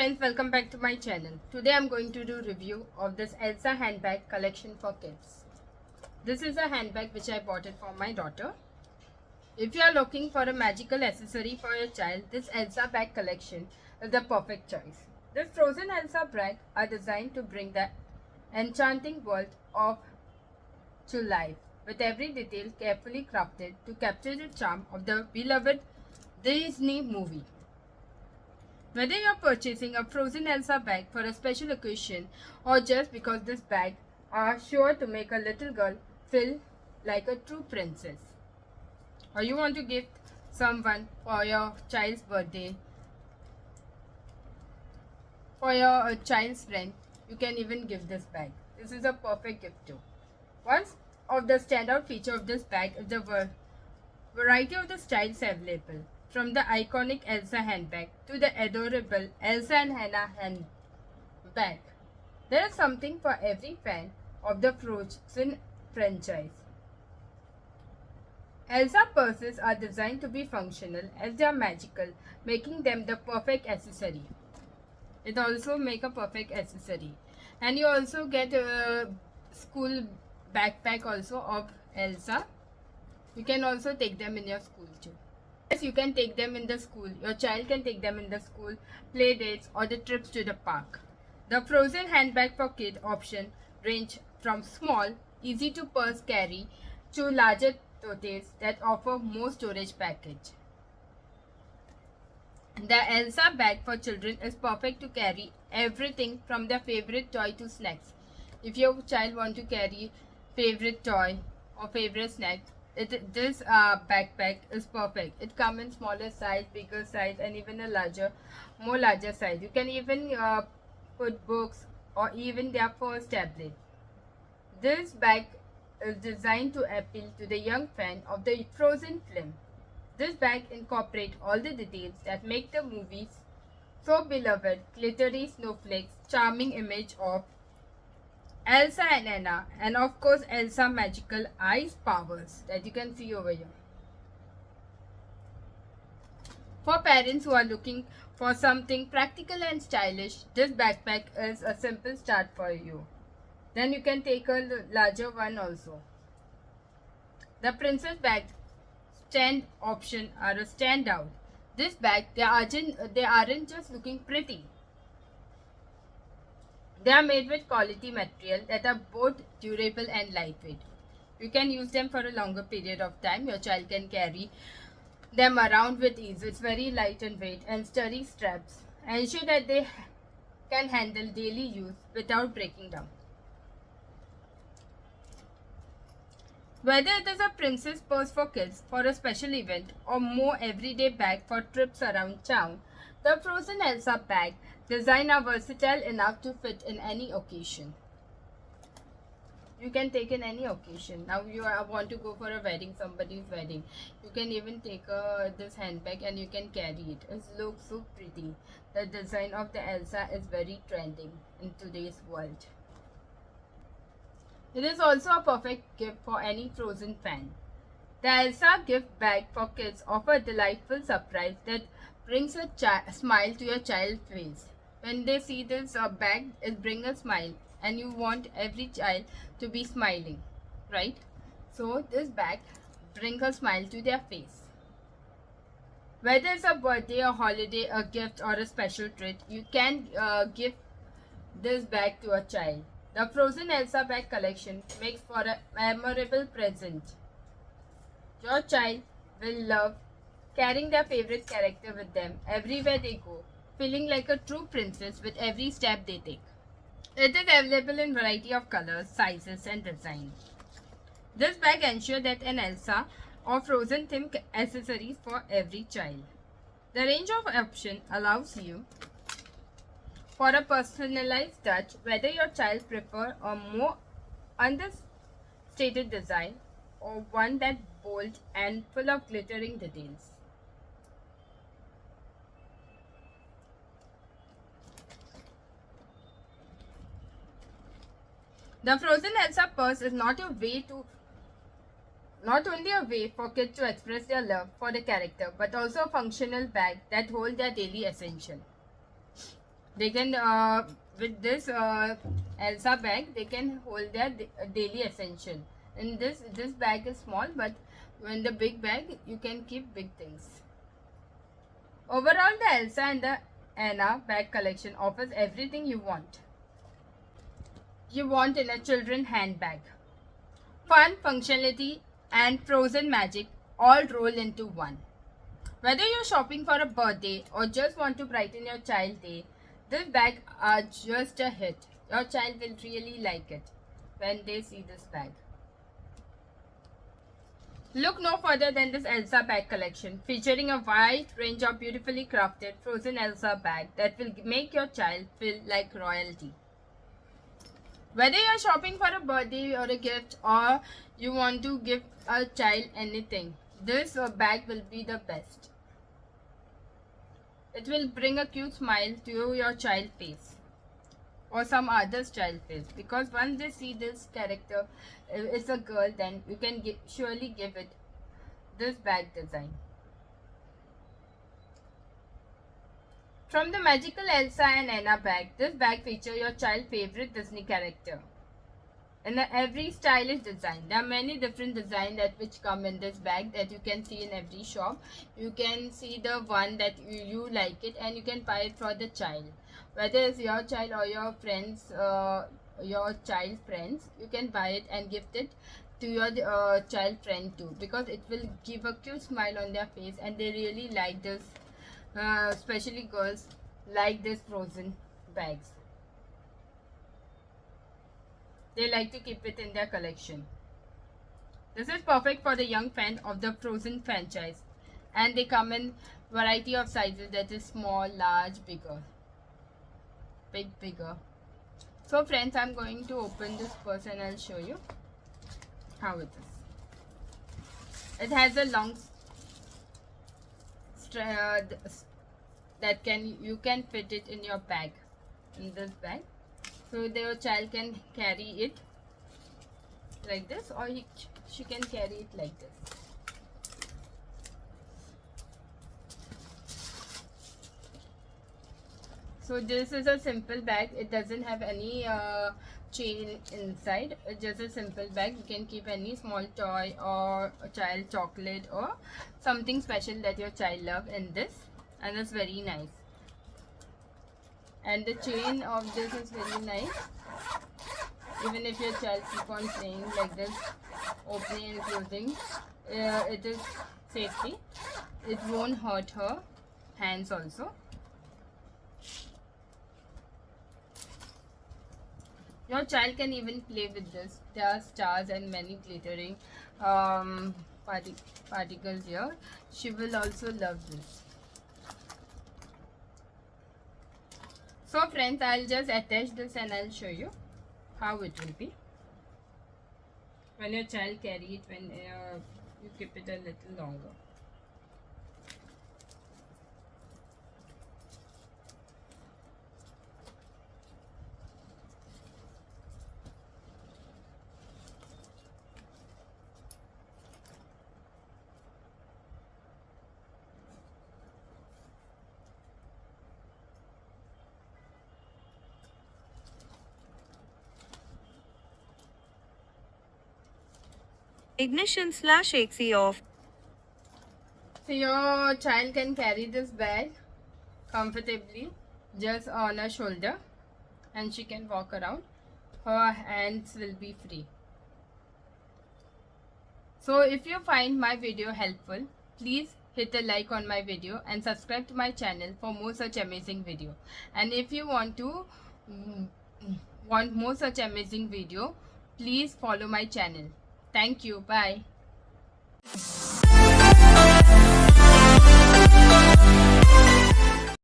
friends, welcome back to my channel. Today I'm going to do review of this Elsa handbag collection for kids. This is a handbag which I bought it for my daughter. If you are looking for a magical accessory for your child, this Elsa bag collection is the perfect choice. This frozen Elsa bag are designed to bring the enchanting world of to life, with every detail carefully crafted to capture the charm of the beloved Disney movie. Whether you're purchasing a frozen Elsa bag for a special occasion or just because this bag are sure to make a little girl feel like a true princess, or you want to gift someone for your child's birthday, for your child's friend, you can even give this bag. This is a perfect gift too. One of the standout feature of this bag is the variety of the styles available. From the iconic Elsa handbag to the adorable Elsa and Anna handbag, there is something for every fan of the Frozen franchise. Elsa purses are designed to be functional as they are magical, making them the perfect accessory. It also makes a perfect accessory. And you also get a school backpack also of Elsa. You can also take them in your school too. Yes, you can take them in the school. Your child can take them in the school, play dates or the trips to the park. The Frozen handbag for kid option range from small, easy to purse carry to larger totes that offer more storage package. The Elsa bag for children is perfect to carry everything from their favorite toy to snacks. If your child want to carry favorite toy or favorite snack, this backpack is perfect. It comes in smaller size, bigger size and even a more larger size. You can even put books or even their first tablet. This bag is designed to appeal to the young fan of the Frozen film. This bag incorporates all the details that make the movies so beloved: glittery snowflakes, charming image of Elsa and Anna, and of course Elsa magical ice powers that you can see over here. For parents who are looking for something practical and stylish, this backpack is a simple start for you. Then you can take a larger one also. The princess bag stand option are a standout. This bag, they aren't just looking pretty. They are made with quality material that are both durable and lightweight. You can use them for a longer period of time. Your child can carry them around with ease. It's very light and weight and sturdy straps ensure that they can handle daily use without breaking down. Whether it is a princess purse for kids for a special event or more everyday bag for trips around town, the Frozen Elsa bag design are versatile enough to fit in any occasion. You can take in any occasion. Now you want to go for a wedding, somebody's wedding. You can even take this handbag and you can carry it. It looks so pretty. The design of the Elsa is very trending in today's world. It is also a perfect gift for any Frozen fan. The Elsa gift bag for kids offer a delightful surprise that brings a smile to your child's face. When they see this bag, it brings a smile and you want every child to be smiling, right? So this bag brings a smile to their face. Whether it's a birthday, a holiday, a gift or a special treat, you can give this bag to a child. The Frozen Elsa bag collection makes for a memorable present. Your child will love carrying their favorite character with them everywhere they go, feeling like a true princess with every step they take. It is available in variety of colors, sizes and designs. This bag ensures that an Elsa or Frozen themed accessories for every child. The range of options allows you for a personalized touch, whether your child prefer a more understated design or one that bold and full of glittering details. The Frozen Elsa purse is not only a way for kids to express their love for the character, but also a functional bag that holds their daily essential. They can with this Elsa bag, they can hold their daily essential. And this bag is small, but when the big bag, you can keep big things. Overall, the Elsa and the Anna bag collection offers everything you want in a children handbag. Fun, functionality, and frozen magic all roll into one. Whether you're shopping for a birthday or just want to brighten your child's day, this bag are just a hit. Your child will really like it when they see this bag. Look no further than this Elsa bag collection, featuring a wide range of beautifully crafted frozen Elsa bag that will make your child feel like royalty. Whether you're shopping for a birthday or a gift, or you want to give a child anything, this bag will be the best. It will bring a cute smile to your child face or some other's child face, because once they see this character, it's a girl, then you can surely give it this bag design. From the magical Elsa and Anna bag, this bag features your child's favorite Disney character. In every stylish design, there are many different designs that which come in this bag that you can see in every shop. You can see the one that you like it, and you can buy it for the child. Whether it's your child or your friends, your child friends, you can buy it and gift it to your child friend too, because it will give a cute smile on their face, and they really like this. Especially girls like this frozen bags. They like to keep it in their collection. This is perfect for the young fan of the Frozen franchise, and they come in variety of sizes, that is small, large, bigger, bigger. So friends, I'm going to open this purse and I'll show you how it is. It has a long that you can fit it in your bag, in this bag. So your child can carry it like this, or she can carry it like this. So this is a simple bag. It doesn't have any chain inside. It's just a simple bag. You can keep any small toy or a child chocolate or something special that your child loves in this, and it's very nice. And the chain of this is very nice. Even if your child keep on playing like this, opening and closing, it is safety. It won't hurt her hands also. Your child can even play with this. There are stars and many glittering particles here. She will also love this. So friends, I'll just attach this and I'll show you how it will be when your child carry it, when you keep it a little longer. Ignition/AC off. So your child can carry this bag comfortably just on her shoulder, and she can walk around. Her hands will be free. So if you find my video helpful, please hit a like on my video and subscribe to my channel for more such amazing video. And if you want more such amazing video, please follow my channel. Thank you. Bye.